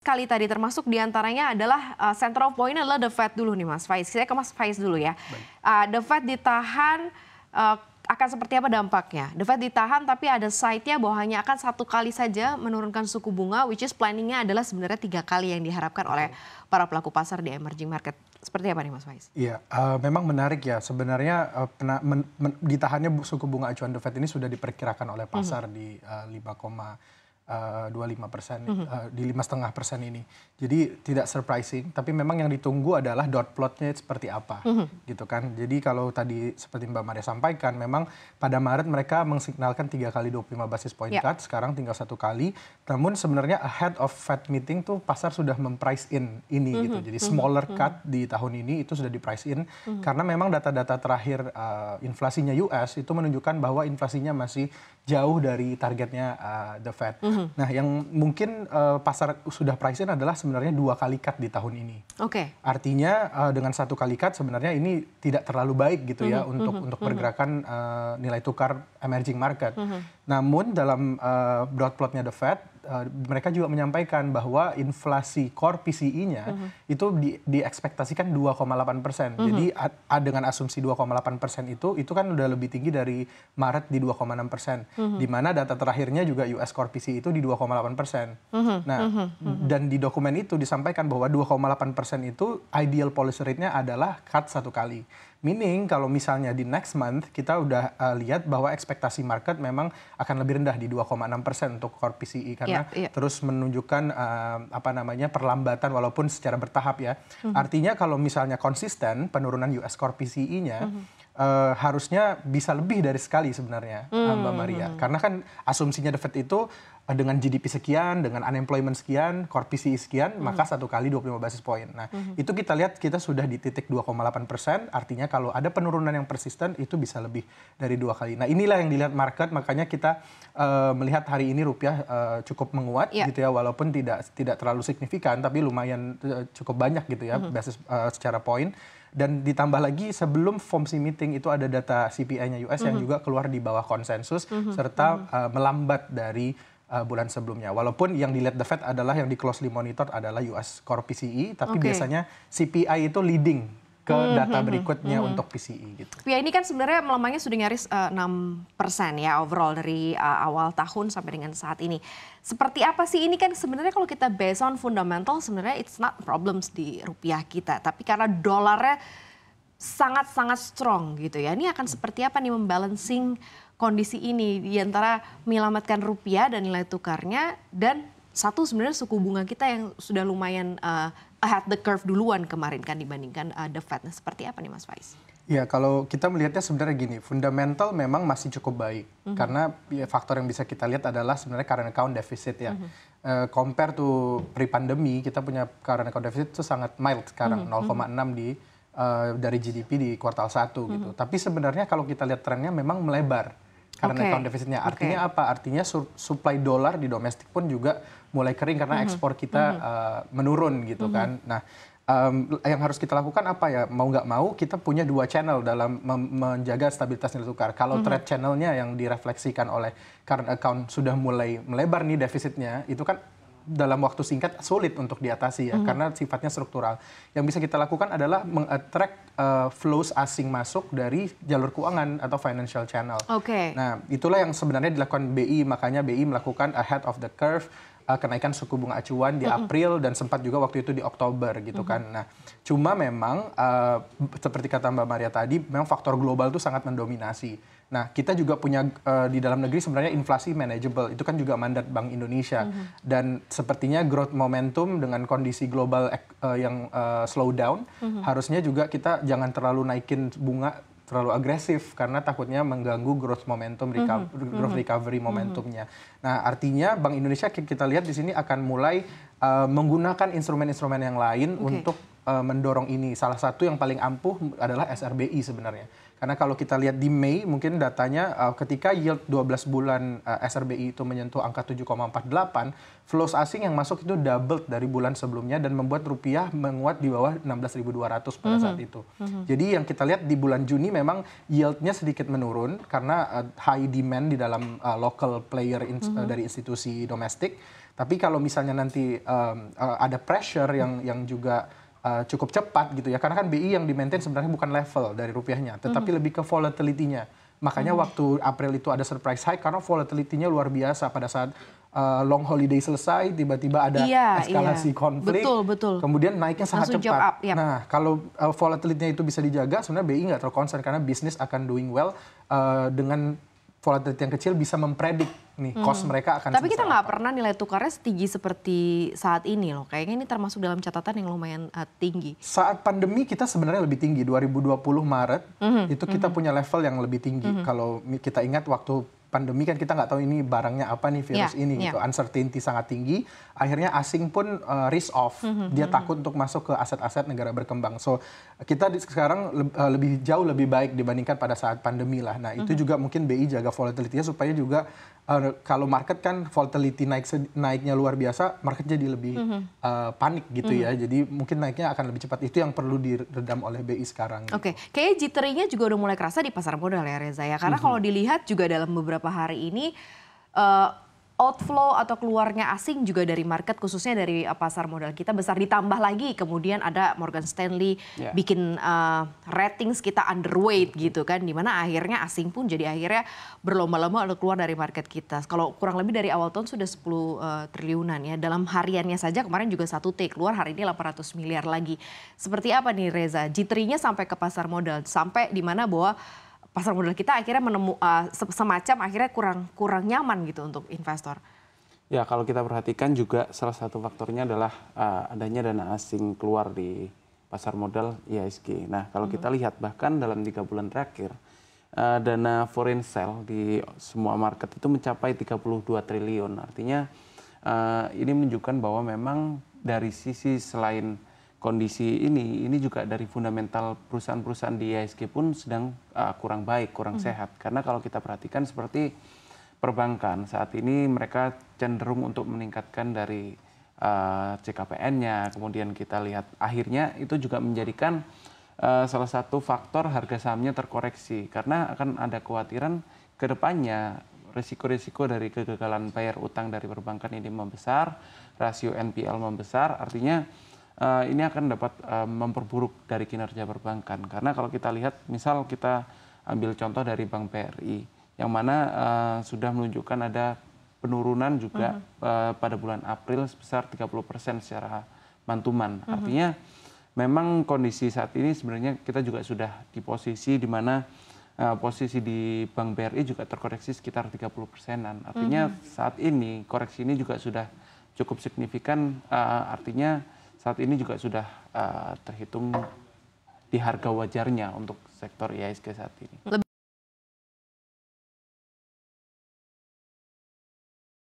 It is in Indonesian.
kali tadi, termasuk diantaranya adalah central point adalah The Fed dulu nih Mas Faiz. Saya ke Mas Faiz dulu ya. The Fed ditahan, akan seperti apa dampaknya? The Fed ditahan tapi ada side-nya bahwa hanya akan 1 kali saja menurunkan suku bunga, which is planningnya adalah sebenarnya 3 kali yang diharapkan oleh para pelaku pasar di emerging market. Seperti apa nih Mas Faiz? Iya, memang menarik ya. Sebenarnya ditahannya suku bunga acuan The Fed ini sudah diperkirakan oleh pasar di 5,25%, di 5,5% ini. Jadi tidak surprising, tapi memang yang ditunggu adalah dot plotnya seperti apa, gitu kan. Jadi kalau tadi seperti Mbak Maria sampaikan, memang pada Maret mereka mensignalkan 3 kali 25 basis point cut, sekarang tinggal 1 kali. Namun sebenarnya ahead of Fed meeting tuh pasar sudah memprice in ini gitu. Jadi smaller cut di tahun ini itu sudah di price in, karena memang data-data terakhir inflasinya US itu menunjukkan bahwa inflasinya masih jauh dari targetnya The Fed. Nah, yang mungkin pasar sudah price in adalah sebenarnya 2 kali cut di tahun ini. Artinya dengan 1 kali cut sebenarnya ini tidak terlalu baik gitu ya untuk pergerakan nilai tukar emerging market. Namun dalam dot plotnya The Fed, mereka juga menyampaikan bahwa inflasi core PCE-nya itu diekspektasikan 2,8%. Jadi dengan asumsi 2,8% itu kan udah lebih tinggi dari Maret di 2,6%. Di mana data terakhirnya juga US core PCE itu di 2,8%. Nah, dan di dokumen itu disampaikan bahwa 2,8% itu ideal policy rate-nya adalah cut 1 kali. Meaning kalau misalnya di next month kita udah lihat bahwa ekspektasi market memang akan lebih rendah di 2,6% untuk core PCE karena terus menunjukkan perlambatan walaupun secara bertahap ya. Artinya kalau misalnya konsisten penurunan US core PCE-nya harusnya bisa lebih dari sekali sebenarnya, Mbak Maria. Karena kan asumsinya The Fed itu dengan GDP sekian, dengan unemployment sekian, core PCE sekian, maka 1 kali 25 basis point. Nah, itu kita lihat kita sudah di titik 2,8%, artinya kalau ada penurunan yang persisten itu bisa lebih dari 2 kali. Nah, inilah yang dilihat market, makanya kita melihat hari ini rupiah cukup menguat gitu ya, walaupun tidak terlalu signifikan, tapi lumayan cukup banyak gitu ya, basis secara poin. Dan ditambah lagi sebelum FOMC meeting itu ada data CPI-nya US yang juga keluar di bawah konsensus serta melambat dari bulan sebelumnya. Walaupun yang dilihat The Fed adalah yang di closely monitor adalah US core PCE, tapi biasanya CPI itu leading ke data berikutnya untuk PCE gitu. Ya ini kan sebenarnya melemahnya sudah nyaris 6% ya overall dari awal tahun sampai dengan saat ini. Seperti apa sih ini kan sebenarnya kalau kita based on fundamental sebenarnya it's not problems di rupiah kita. Tapi karena dolarnya sangat-sangat strong gitu ya. Ini akan seperti apa nih membalancing kondisi ini di antara menyelamatkan rupiah dan nilai tukarnya dan satu sebenarnya suku bunga kita yang sudah lumayan ahead the curve duluan kemarin kan dibandingkan The Fed. Nah, seperti apa nih Mas Faiz? Ya kalau kita melihatnya sebenarnya gini, fundamental memang masih cukup baik. Karena ya, faktor yang bisa kita lihat adalah sebenarnya current account deficit ya. Compare to pre-pandemi, kita punya current account deficit itu sangat mild sekarang, 0,6 dari GDP di kuartal 1 gitu. Tapi sebenarnya kalau kita lihat trennya memang melebar. Current account defisitnya. Artinya apa? Artinya supply dolar di domestik pun juga mulai kering karena ekspor kita menurun gitu kan. Nah, yang harus kita lakukan apa ya? Mau nggak mau kita punya 2 channel dalam menjaga stabilitas nilai tukar. Kalau trade channelnya yang direfleksikan oleh current account sudah mulai melebar nih defisitnya, itu kan dalam waktu singkat sulit untuk diatasi ya, karena sifatnya struktural. Yang bisa kita lakukan adalah meng-attract flows asing masuk dari jalur keuangan atau financial channel. Nah, itulah yang sebenarnya dilakukan BI, makanya BI melakukan ahead of the curve, kenaikan suku bunga acuan di April dan sempat juga waktu itu di Oktober gitu kan. Nah, cuma memang seperti kata Mbak Maria tadi, memang faktor global itu sangat mendominasi. Nah, kita juga punya di dalam negeri sebenarnya inflasi manageable. Itu kan juga mandat Bank Indonesia. Dan sepertinya growth momentum dengan kondisi global yang slow down, harusnya juga kita jangan terlalu naikin bunga terlalu agresif karena takutnya mengganggu growth momentum, growth recovery momentumnya. Nah, artinya Bank Indonesia kita lihat di sini akan mulai menggunakan instrumen-instrumen yang lain untuk mendorong ini. Salah satu yang paling ampuh adalah SRBI sebenarnya. Karena kalau kita lihat di Mei, mungkin datanya ketika yield 12 bulan SRBI itu menyentuh angka 7,48, flows asing yang masuk itu doubled dari bulan sebelumnya dan membuat rupiah menguat di bawah 16.200 pada saat itu. Jadi yang kita lihat di bulan Juni memang yieldnya sedikit menurun karena high demand di dalam local player dari institusi domestik. Tapi kalau misalnya nanti ada pressure yang juga cukup cepat gitu ya, karena kan BI yang di-maintain sebenarnya bukan level dari rupiahnya, tetapi lebih ke volatility-nya. Makanya waktu April itu ada surprise high karena volatility-nya luar biasa pada saat long holiday selesai, tiba-tiba ada eskalasi konflik, betul. kemudian naiknya sangat Langsung cepat. jump up, yep. Nah, kalau volatility-nya itu bisa dijaga, sebenarnya BI nggak terlalu concern karena bisnis akan doing well dengan volatility yang kecil bisa mempredik nih cost mereka akan. Tapi kita nggak pernah nilai tukarnya setinggi seperti saat ini loh. Kayaknya ini termasuk dalam catatan yang lumayan tinggi. Saat pandemi kita sebenarnya lebih tinggi. 2020 Maret itu kita punya level yang lebih tinggi. Kalau kita ingat waktu pandemi kan kita nggak tahu ini barangnya apa nih virus ini gitu. Uncertainty sangat tinggi. Akhirnya asing pun risk off. Dia takut untuk masuk ke aset-aset negara berkembang. So kita sekarang jauh lebih baik dibandingkan pada saat pandemi lah. Nah itu juga mungkin BI jaga volatility-nya supaya juga kalau market kan volatility naiknya luar biasa, market jadi lebih panik gitu ya. Jadi mungkin naiknya akan lebih cepat. Itu yang perlu diredam oleh BI sekarang. Oke, kayaknya jittery-nya juga udah mulai kerasa di pasar modal ya Reza ya. Karena kalau dilihat juga dalam beberapa hari ini outflow atau keluarnya asing juga dari market, khususnya dari pasar modal kita besar. Ditambah lagi kemudian ada Morgan Stanley bikin ratings kita underweight gitu kan, dimana akhirnya asing pun jadi akhirnya berlomba-lomba untuk keluar dari market kita. Kalau kurang lebih dari awal tahun sudah 10 triliunan ya, dalam hariannya saja kemarin juga 1T keluar, hari ini 800 miliar lagi. Seperti apa nih Reza, jittery-nya sampai ke pasar modal, sampai dimana bahwa pasar modal kita akhirnya semacam akhirnya kurang nyaman gitu untuk investor. Ya, kalau kita perhatikan juga salah satu faktornya adalah adanya dana asing keluar di pasar modal IHSG. Nah, kalau kita lihat bahkan dalam 3 bulan terakhir dana foreign sale di semua market itu mencapai 32 triliun. Artinya ini menunjukkan bahwa memang dari sisi selain kondisi ini juga dari fundamental perusahaan-perusahaan di IHSG pun sedang kurang baik, kurang sehat. Karena kalau kita perhatikan seperti perbankan saat ini mereka cenderung untuk meningkatkan dari CKPN-nya, kemudian kita lihat akhirnya itu juga menjadikan salah satu faktor harga sahamnya terkoreksi. Karena akan ada kekhawatiran ke depannya risiko-risiko dari kegagalan bayar utang dari perbankan ini membesar, rasio NPL membesar, artinya ini akan dapat memperburuk dari kinerja perbankan. Karena kalau kita lihat, misal kita ambil contoh dari Bank BRI, yang mana sudah menunjukkan ada penurunan juga pada bulan April sebesar 30% secara mantuman. Artinya memang kondisi saat ini sebenarnya kita juga sudah di posisi di mana posisi di Bank BRI juga terkoreksi sekitar 30%-an. Artinya saat ini koreksi ini juga sudah cukup signifikan, artinya saat ini juga sudah terhitung di harga wajarnya untuk sektor IHSG saat ini.